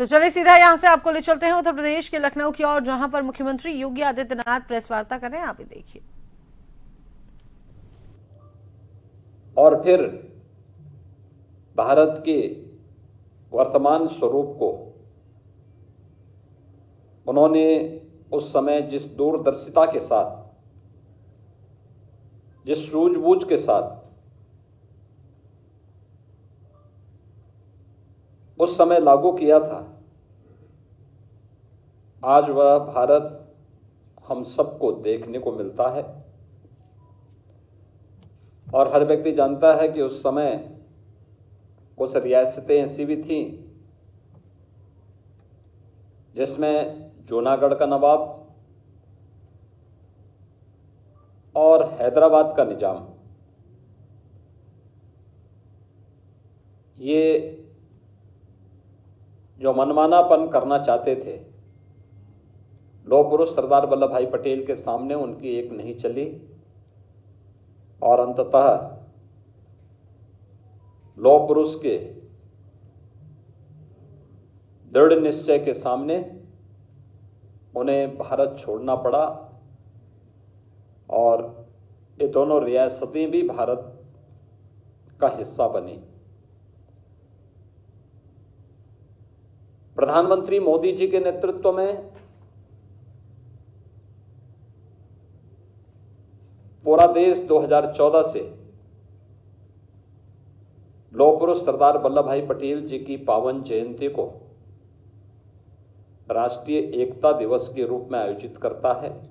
तो चलिए सीधा यहाँ से आपको ले चलते हैं उत्तर प्रदेश के लखनऊ की ओर, जहां पर मुख्यमंत्री योगी आदित्यनाथ प्रेस वार्ता कर रहे हैं। आप ही देखिए। और फिर भारत के वर्तमान स्वरूप को उन्होंने उस समय जिस दूरदर्शिता के साथ, जिस सूझबूझ के साथ उस समय लागू किया था, आज वह भारत हम सबको देखने को मिलता है। और हर व्यक्ति जानता है कि उस समय कुछ रियासतें ऐसी भी थीं जिसमें जूनागढ़ का नवाब और हैदराबाद का निजाम, ये जो मनमानापन करना चाहते थे, लौह पुरुष सरदार वल्लभ भाई पटेल के सामने उनकी एक नहीं चली और अंततः लौह पुरुष के दृढ़ निश्चय के सामने उन्हें भारत छोड़ना पड़ा और ये दोनों रियासतें भी भारत का हिस्सा बनी। प्रधानमंत्री मोदी जी के नेतृत्व में पूरा देश 2014 से लौह पुरुष सरदार वल्लभ भाई पटेल जी की पावन जयंती को राष्ट्रीय एकता दिवस के रूप में आयोजित करता है।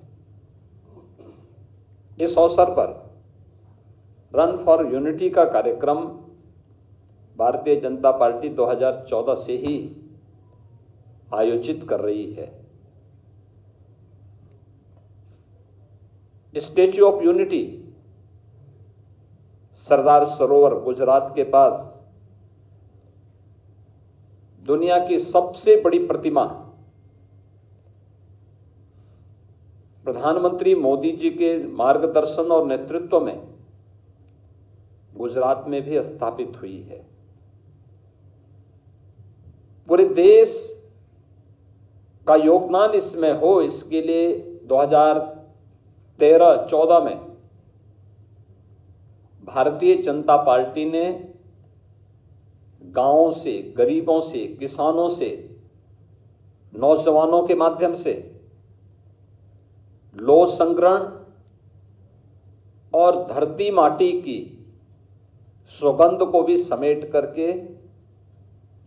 इस अवसर पर रन फॉर यूनिटी का कार्यक्रम भारतीय जनता पार्टी 2014 से ही आयोजित कर रही है। Statue of unity Sardar Sarovar Gujarat के पास दुनिया की सबसे बड़ी प्रतिमा प्रधानमंत्री मोदी जी के मार्गदर्शन और नेतृत्व में गुजरात में भी स्थापित हुई है। पूरे देश का योगदान इसमें हो, इसके लिए 2013-14 में भारतीय जनता पार्टी ने गांवों से, गरीबों से, किसानों से, नौजवानों के माध्यम से लौह संग्रहण और धरती माटी की सुगंध को भी समेट करके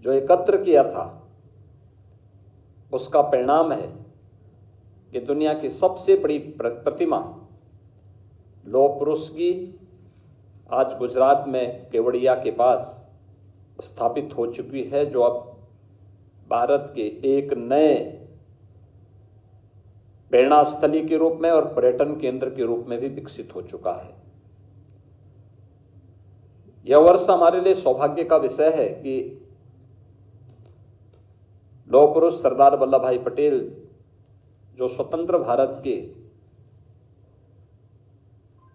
जो एकत्र किया था, उसका परिणाम है कि दुनिया की सबसे बड़ी प्रतिमा लौह पुरुष की आज गुजरात में केवड़िया के पास स्थापित हो चुकी है, जो अब भारत के एक नए प्रेरणा स्थली के रूप में और पर्यटन केंद्र के रूप में भी विकसित हो चुका है। यह वर्ष हमारे लिए सौभाग्य का विषय है कि लौह पुरुष सरदार वल्लभ भाई पटेल, जो स्वतंत्र भारत के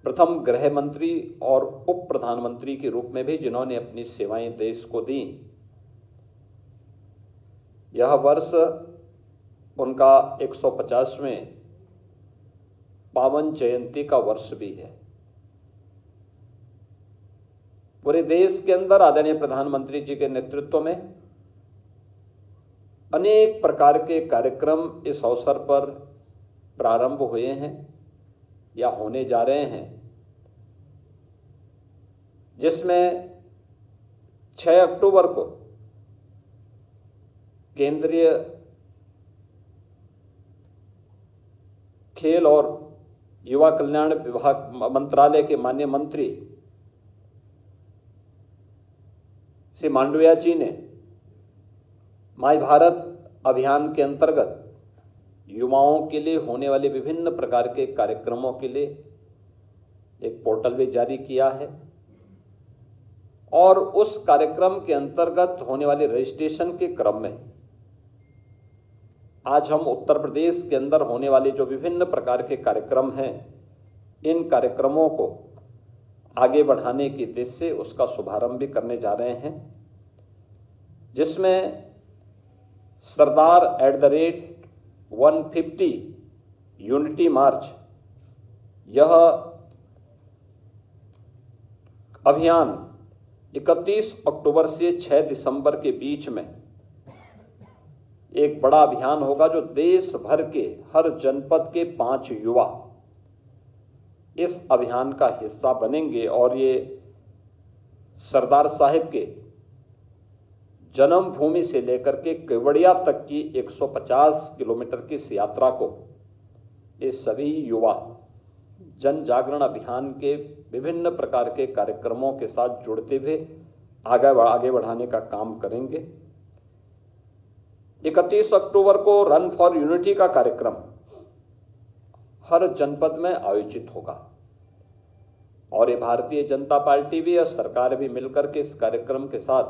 प्रथम गृह मंत्री और उप प्रधानमंत्री के रूप में भी जिन्होंने अपनी सेवाएं देश को दी, यह वर्ष उनका 150वें पावन जयंती का वर्ष भी है। पूरे देश के अंदर आदरणीय प्रधानमंत्री जी के नेतृत्व में अनेक प्रकार के कार्यक्रम इस अवसर पर प्रारंभ हुए हैं या होने जा रहे हैं, जिसमें 6 अक्टूबर को केंद्रीय खेल और युवा कल्याण विभाग मंत्रालय के माननीय मंत्री श्री मांडविया जी ने माय भारत अभियान के अंतर्गत युवाओं के लिए होने वाले विभिन्न प्रकार के कार्यक्रमों के लिए एक पोर्टल भी जारी किया है और उस कार्यक्रम के अंतर्गत होने वाले रजिस्ट्रेशन के क्रम में आज हम उत्तर प्रदेश के अंदर होने वाले जो विभिन्न प्रकार के कार्यक्रम हैं, इन कार्यक्रमों को आगे बढ़ाने की दिशा से उसका शुभारंभ भी करने जा रहे हैं, जिसमें सरदार@150 यूनिटी मार्च, यह अभियान 31 अक्टूबर से 6 दिसंबर के बीच में एक बड़ा अभियान होगा, जो देश भर के हर जनपद के 5 युवा इस अभियान का हिस्सा बनेंगे और ये सरदार साहिब के जन्मभूमि से लेकर के केवड़िया तक की 150 किलोमीटर की इस यात्रा को ये सभी युवा जन जागरण अभियान के विभिन्न प्रकार के कार्यक्रमों के साथ जुड़ते हुए आगे बढ़ाने का काम करेंगे। 31 अक्टूबर को रन फॉर यूनिटी का कार्यक्रम हर जनपद में आयोजित होगा और ये भारतीय जनता पार्टी भी और सरकार भी मिलकर के इस कार्यक्रम के साथ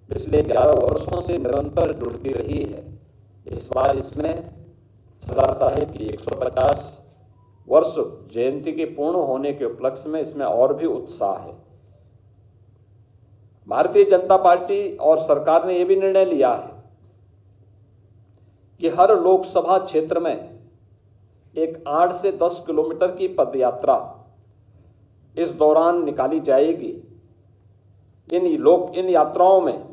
पिछले 11 वर्षों से निरंतर जुड़ती रही है। इस बार इसमें सरदार साहिब की 150 वर्ष जयंती के पूर्ण होने के उपलक्ष्य में इसमें और भी उत्साह है। भारतीय जनता पार्टी और सरकार ने यह भी निर्णय लिया है कि हर लोकसभा क्षेत्र में एक 8 से 10 किलोमीटर की पदयात्रा इस दौरान निकाली जाएगी। इन यात्राओं में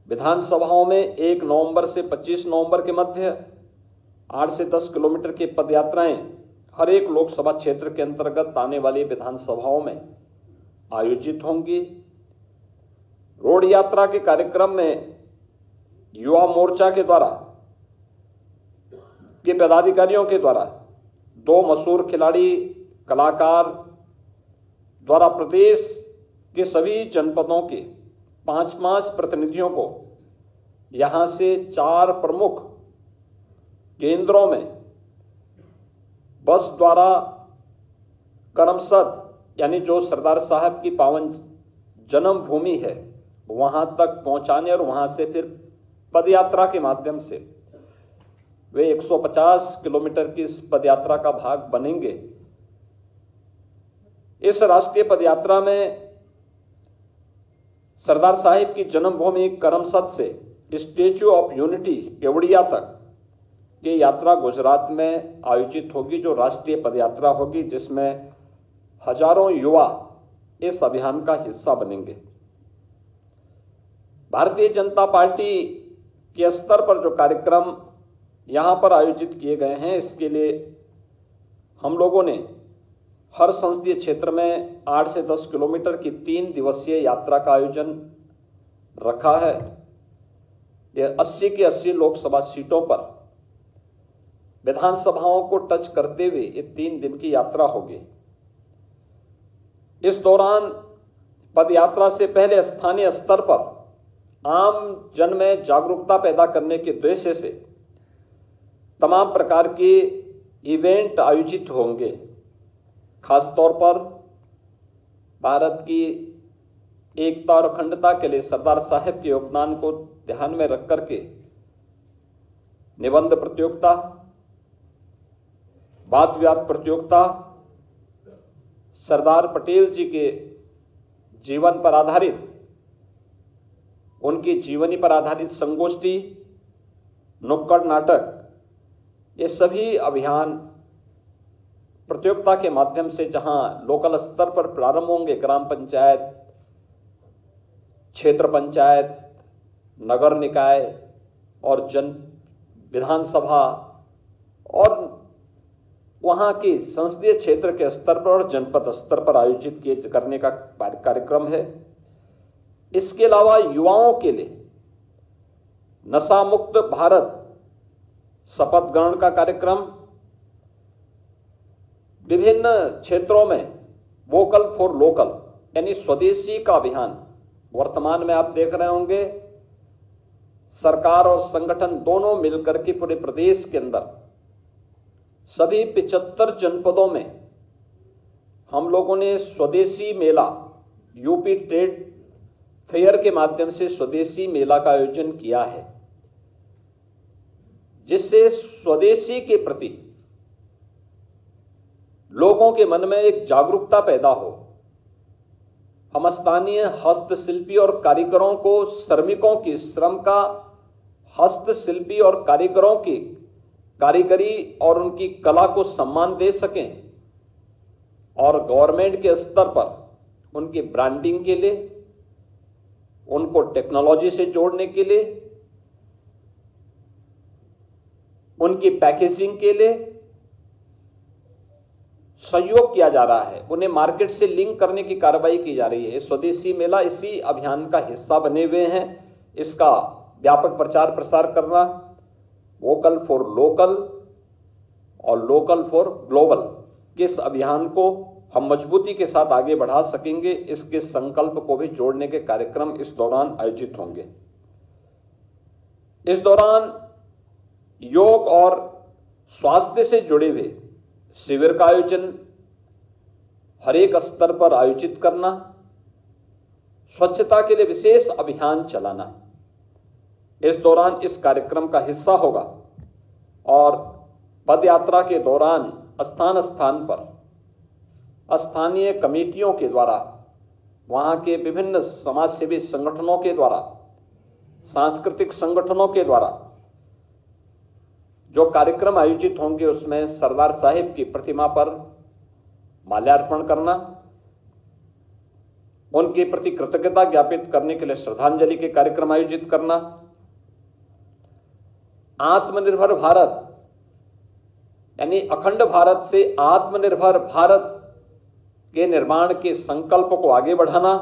विधानसभाओं में 1 नवंबर से 25 नवंबर के मध्य 8 से 10 किलोमीटर की पदयात्राएं हर एक लोकसभा क्षेत्र के अंतर्गत आने वाली विधानसभाओं में आयोजित होंगी। रोड यात्रा के कार्यक्रम में युवा मोर्चा के द्वारा के पदाधिकारियों के द्वारा 2 मशहूर खिलाड़ी कलाकार द्वारा प्रदेश के सभी जनपदों के 5-5 प्रतिनिधियों को यहां से 4 प्रमुख केंद्रों में बस द्वारा करमसद यानी जो सरदार साहब की पावन जन्मभूमि है वहां तक पहुंचाने और वहां से फिर पदयात्रा के माध्यम से वे 150 किलोमीटर की इस पदयात्रा का भाग बनेंगे। इस राष्ट्रीय पदयात्रा में सरदार साहिब की जन्मभूमि करमसद से स्टैच्यू ऑफ यूनिटी केवड़िया तक की यात्रा गुजरात में आयोजित होगी, जो राष्ट्रीय पदयात्रा होगी, जिसमें हजारों युवा इस अभियान का हिस्सा बनेंगे। भारतीय जनता पार्टी के स्तर पर जो कार्यक्रम यहां पर आयोजित किए गए हैं, इसके लिए हम लोगों ने हर संसदीय क्षेत्र में 8 से 10 किलोमीटर की 3 दिवसीय यात्रा का आयोजन रखा है। यह 80 की 80 लोकसभा सीटों पर विधानसभाओं को टच करते हुए ये 3 दिन की यात्रा होगी। इस दौरान पदयात्रा से पहले स्थानीय स्तर पर आम जन में जागरूकता पैदा करने के उद्देश्य से तमाम प्रकार के इवेंट आयोजित होंगे। खासतौर पर भारत की एकता और अखंडता के लिए सरदार साहब के योगदान को ध्यान में रख करके निबंध प्रतियोगिता, वाद विवाद प्रतियोगिता, सरदार पटेल जी के जीवन पर आधारित, उनकी जीवनी पर आधारित संगोष्ठी, नुक्कड़ नाटक, ये सभी अभियान प्रतियोगिता के माध्यम से जहां लोकल स्तर पर प्रारंभ होंगे, ग्राम पंचायत, क्षेत्र पंचायत, नगर निकाय और विधानसभा और वहां की संसदीय क्षेत्र के स्तर पर और जनपद स्तर पर आयोजित करने का कार्यक्रम है। इसके अलावा युवाओं के लिए नशा मुक्त भारत शपथ ग्रहण का कार्यक्रम, विभिन्न क्षेत्रों में वोकल फॉर लोकल यानी स्वदेशी का अभियान वर्तमान में आप देख रहे होंगे। सरकार और संगठन दोनों मिलकर के पूरे प्रदेश के अंदर सभी 75 जनपदों में हम लोगों ने स्वदेशी मेला, यूपी ट्रेड फेयर के माध्यम से स्वदेशी मेला का आयोजन किया है, जिससे स्वदेशी के प्रति लोगों के मन में एक जागरूकता पैदा हो। हम स्थानीय हस्तशिल्पी और कारीगरों को श्रमिकों की श्रम का हस्तशिल्पी और कारीगरों की कारीगरी और उनकी कला को सम्मान दे सकें और गवर्नमेंट के स्तर पर उनकी ब्रांडिंग के लिए, उनको टेक्नोलॉजी से जोड़ने के लिए, उनकी पैकेजिंग के लिए सहयोग किया जा रहा है, उन्हें मार्केट से लिंक करने की कार्रवाई की जा रही है। स्वदेशी मेला इसी अभियान का हिस्सा बने हुए हैं। इसका व्यापक प्रचार प्रसार करना, वोकल फॉर लोकल और लोकल फॉर ग्लोबल, किस अभियान को हम मजबूती के साथ आगे बढ़ा सकेंगे, इसके संकल्प को भी जोड़ने के कार्यक्रम इस दौरान आयोजित होंगे। इस दौरान योग और स्वास्थ्य से जुड़े हुए शिविर का आयोजन हर एक स्तर पर आयोजित करना, स्वच्छता के लिए विशेष अभियान चलाना इस दौरान इस कार्यक्रम का हिस्सा होगा। और पद यात्रा के दौरान स्थान स्थान पर स्थानीय कमेटियों के द्वारा, वहां के विभिन्न समाजसेवी संगठनों के द्वारा, सांस्कृतिक संगठनों के द्वारा जो कार्यक्रम आयोजित होंगे, उसमें सरदार साहिब की प्रतिमा पर माल्यार्पण करना, उनके प्रति कृतज्ञता ज्ञापित करने के लिए श्रद्धांजलि के कार्यक्रम आयोजित करना, आत्मनिर्भर भारत यानी अखंड भारत से आत्मनिर्भर भारत के निर्माण के संकल्प को आगे बढ़ाना,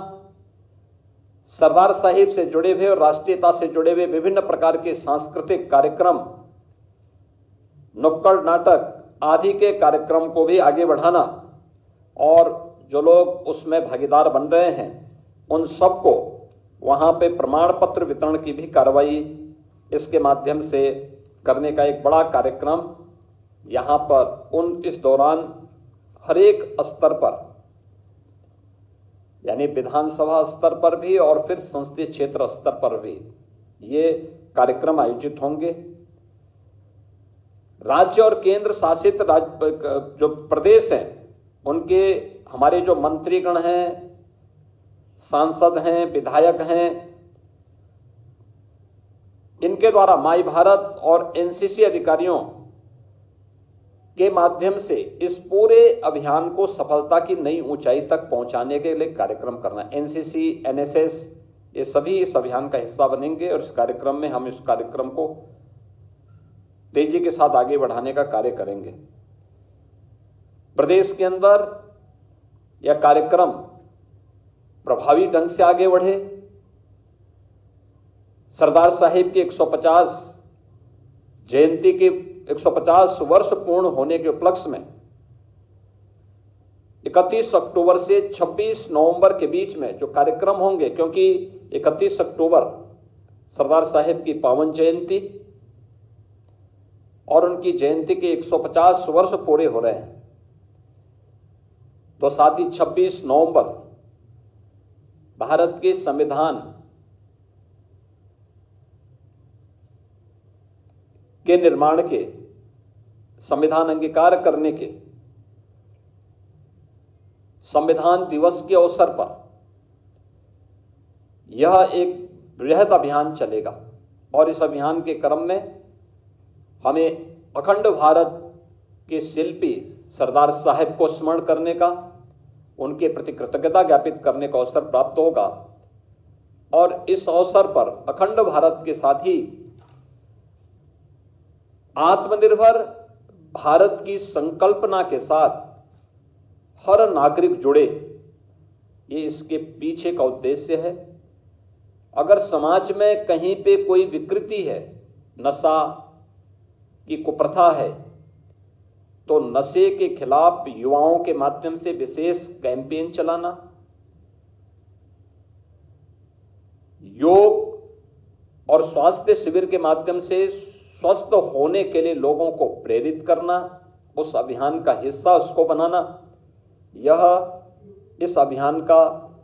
सरदार साहिब से जुड़े हुए और राष्ट्रीयता से जुड़े हुए विभिन्न प्रकार के सांस्कृतिक कार्यक्रम, नुक्कड़ नाटक आदि के कार्यक्रम को भी आगे बढ़ाना और जो लोग उसमें भागीदार बन रहे हैं उन सबको वहां पे प्रमाण पत्र वितरण की भी कार्रवाई इसके माध्यम से करने का एक बड़ा कार्यक्रम यहां पर इस दौरान हर एक स्तर पर, यानी विधानसभा स्तर पर भी और फिर संसदीय क्षेत्र स्तर पर भी ये कार्यक्रम आयोजित होंगे। राज्य और केंद्र शासित जो प्रदेश हैं उनके हमारे जो मंत्रीगण हैं, सांसद हैं, विधायक हैं, इनके द्वारा माई भारत और एनसीसी अधिकारियों के माध्यम से इस पूरे अभियान को सफलता की नई ऊंचाई तक पहुंचाने के लिए कार्यक्रम करना। एनसीसी, एनएसएस ये सभी इस अभियान का हिस्सा बनेंगे और इस कार्यक्रम में हम इस कार्यक्रम को तेजी के साथ आगे बढ़ाने का कार्य करेंगे। प्रदेश के अंदर यह कार्यक्रम प्रभावी ढंग से आगे बढ़े। सरदार साहिब की 150 जयंती के 150 वर्ष पूर्ण होने के उपलक्ष्य में 31 अक्टूबर से 26 नवंबर के बीच में जो कार्यक्रम होंगे, क्योंकि 31 अक्टूबर सरदार साहिब की पावन जयंती और उनकी जयंती के 150 वर्ष पूरे हो रहे हैं, तो साथ ही 26 नवंबर भारत के संविधान के निर्माण के, संविधान अंगीकार करने के संविधान दिवस के अवसर पर यह एक बृहद अभियान चलेगा और इस अभियान के क्रम में हमें अखंड भारत के शिल्पी सरदार साहिब को स्मरण करने का, उनके प्रति कृतज्ञता ज्ञापित करने का अवसर प्राप्त होगा। और इस अवसर पर अखंड भारत के साथ ही आत्मनिर्भर भारत की संकल्पना के साथ हर नागरिक जुड़े, ये इसके पीछे का उद्देश्य है। अगर समाज में कहीं पे कोई विकृति है, नशा की कुप्रथा है, तो नशे के खिलाफ युवाओं के माध्यम से विशेष कैंपेन चलाना, योग और स्वास्थ्य शिविर के माध्यम से स्वस्थ होने के लिए लोगों को प्रेरित करना, उस अभियान का हिस्सा उसको बनाना, यह इस अभियान का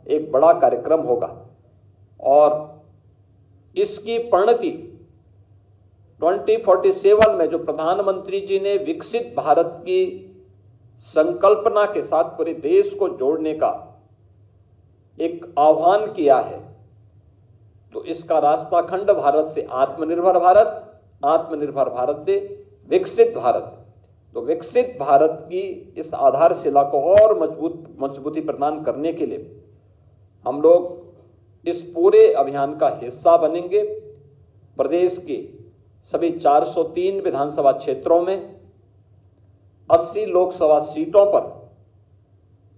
एक बड़ा कार्यक्रम होगा। और इसकी परिणति 2047 में जो प्रधानमंत्री जी ने विकसित भारत की संकल्पना के साथ पूरे देश को जोड़ने का एक आह्वान किया है, तो इसका रास्ता खंड भारत से आत्मनिर्भर भारत, आत्मनिर्भर भारत से विकसित भारत। तो विकसित भारत की इस आधारशिला को और मजबूती प्रदान करने के लिए हम लोग इस पूरे अभियान का हिस्सा बनेंगे। प्रदेश के सभी 403 विधानसभा क्षेत्रों में 80 लोकसभा सीटों पर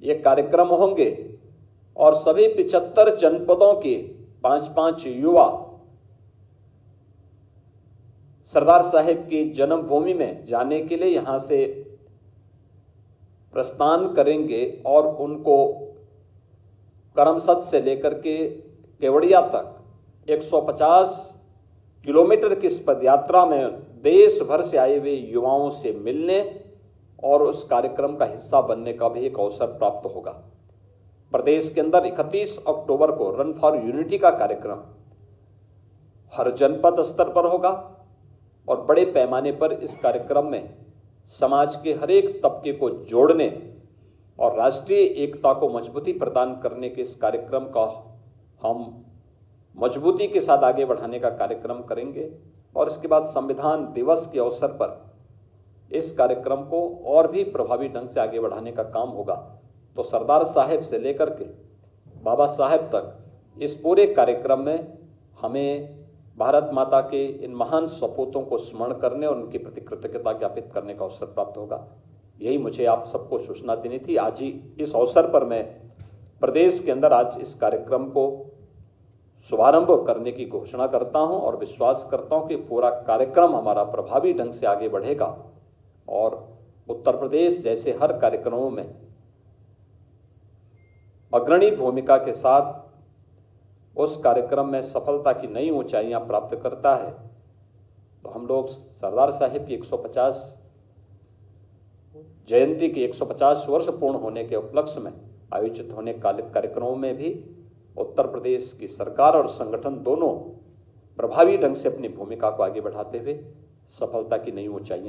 ये कार्यक्रम होंगे और सभी 75 जनपदों के 5-5 युवा सरदार साहेब की जन्मभूमि में जाने के लिए यहां से प्रस्थान करेंगे और उनको करमसद से लेकर के केवड़िया तक 150 किलोमीटर की इस पदयात्रा में देश भर से आए हुए युवाओं से मिलने और उस कार्यक्रम का हिस्सा बनने का भी एक अवसर प्राप्त होगा। प्रदेश के अंदर 31 अक्टूबर को रन फॉर यूनिटी का कार्यक्रम हर जनपद स्तर पर होगा और बड़े पैमाने पर इस कार्यक्रम में समाज के हर एक तबके को जोड़ने और राष्ट्रीय एकता को मजबूती प्रदान करने के इस कार्यक्रम का हम मजबूती के साथ आगे बढ़ाने का कार्यक्रम करेंगे। और इसके बाद संविधान दिवस के अवसर पर इस कार्यक्रम को और भी प्रभावी ढंग से आगे बढ़ाने का काम होगा। तो सरदार साहेब से लेकर के बाबा साहेब तक इस पूरे कार्यक्रम में हमें भारत माता के इन महान सपूतों को स्मरण करने और उनके प्रति कृतज्ञता ज्ञापित करने का अवसर प्राप्त होगा। यही मुझे आप सबको सूचना देनी थी। आज ही इस अवसर पर मैं प्रदेश के अंदर आज इस कार्यक्रम को शुभारंभ करने की घोषणा करता हूं और विश्वास करता हूं कि पूरा कार्यक्रम हमारा प्रभावी ढंग से आगे बढ़ेगा और उत्तर प्रदेश जैसे हर कार्यक्रमों में अग्रणी भूमिका के साथ उस कार्यक्रम में सफलता की नई ऊंचाइयां प्राप्त करता है। तो हम लोग सरदार साहिब की 150 जयंती की 150 वर्ष पूर्ण होने के उपलक्ष्य में आयोजित होने कार्यक्रमों में भी उत्तर प्रदेश की सरकार और संगठन दोनों प्रभावी ढंग से अपनी भूमिका को आगे बढ़ाते हुए सफलता की नई ऊंचाइयां